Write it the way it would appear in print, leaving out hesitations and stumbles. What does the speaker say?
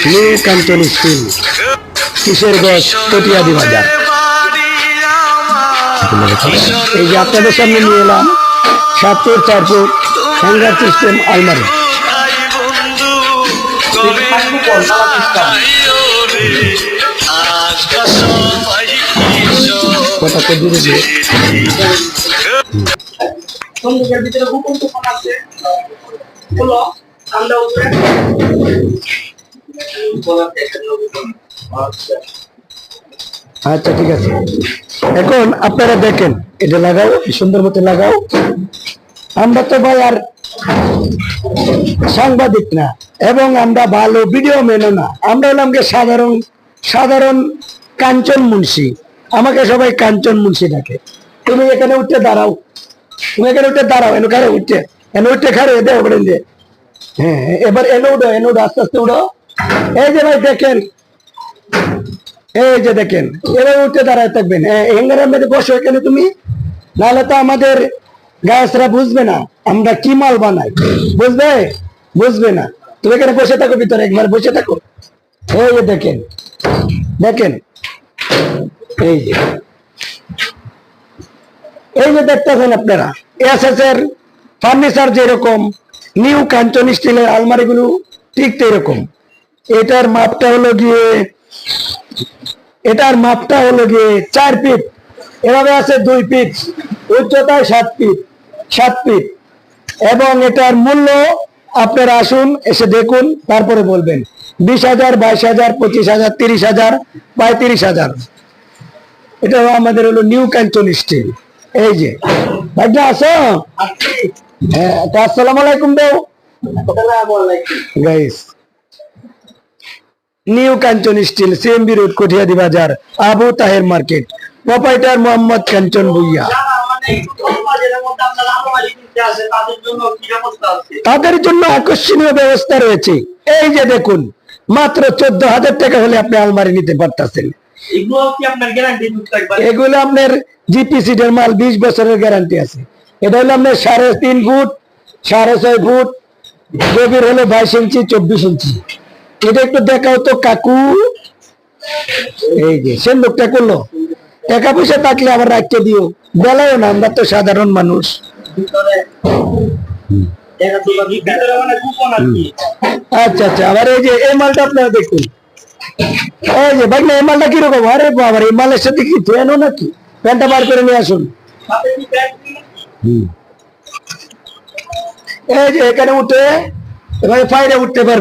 New কাঞ্চন still, Kishoreganj, কটিয়াদি বাজার। এই যে আপনাদের সামনে নিয়ে এলাম 7 ফুট 4 ফুট হ্যাঙ্গার সিস্টেম আলমারি। আচ্ছা ঠিক আছে, এখন আপনারা দেখেন, এটা লাগাও, সুন্দর মতো লাগাও। আমরা তো ভাই আর সাংবাদিক না, এবং আমরা ভালো ভিডিও মেনো না, আমরা হলাম সাধারণ কাঞ্চন মুন্সি। আমাকে সবাই কাঞ্চন মুন্সি ডাকে। তুমি এখানে উঠে দাঁড়াও, এনে উঠে খারে দেও বলেন যে, হ্যাঁ এবার এনে উঠো আস্তে আস্তে উঠো। এই যে ভাই দেখেন, এই যে দেখেন, এবার উঠে দাঁড়ায় থাকবেন। হ্যাঙ্গারের মধ্যে বসো এখানে তুমি, নাহলে তো আমাদের গাছরা বুঝবে না আমরা কি মাল বানাই, বুঝবে না। তুমি এখানে বসে থাকো, ভিতরে একবার বসে থাকো। এই যে দেখেন, এই যে দেখতেছেন আপনারা, এসএস এর ফার্নিচার যেরকম, নিউ কাঞ্চন স্টিলের আলমারি গুলো ঠিক এরকম। এটার মাপটা হলো গিয়ে 4 ফিট, এভাবে আছে 2 ফিট, উচ্চতায় 7 ফিট। এবং এটার মূল্য আপনারা আসুন, এসে দেখুন, তারপরে বলবেন। 20,000, 22,000, 25,000, 30,000, 35,000। এটা আমাদের হলো নিউ কাঞ্চন স্টিল। এই যে ভাইটা আসো, হ্যাঁ, আসসালামু আলাইকুম দেও গাইস। নিউ কাঞ্চন স্টিল, সিএমবি রোড, কটিয়াদি বাজার, আবু তাহের মার্কেট, প্রোপাইটার মোহাম্মদ কাঞ্চন ভুইয়া। তাদের জন্য আকর্ষণীয় ব্যবস্থা রয়েছে। এই যে দেখুন, মাত্র 14,000 টাকা হলে আপনি আলমারি নিতে পারতেছেন। এগুলো আপনার জিপিসি এর মাল, 20 বছরের গ্যারান্টি আছে। এটা হলো আপনার 3.5 ফুট, 6.5 ফুট, গভীর হলো 22 ইঞ্চি, 24 ইঞ্চি। এটা একটু দেখাও তো কাকু। এই যে সে লোকটা করলো, টাকা পয়সা থাকলে আবার রাখতে দিও, বলাও না, আমরা তো সাধারণ মানুষ। আচ্ছা, আবার এই যে এই মালটা আপনারা দেখুন। এই যে ভাই, এই মালটা কিরকম? আরে বাবা, এই মালের সাথে কি ফ্যানও নাকি? প্যান্টটা বার করে নিয়ে আসুন। এই যে এখানে উঠে এভাবে ফাইরে উঠতে পারবে।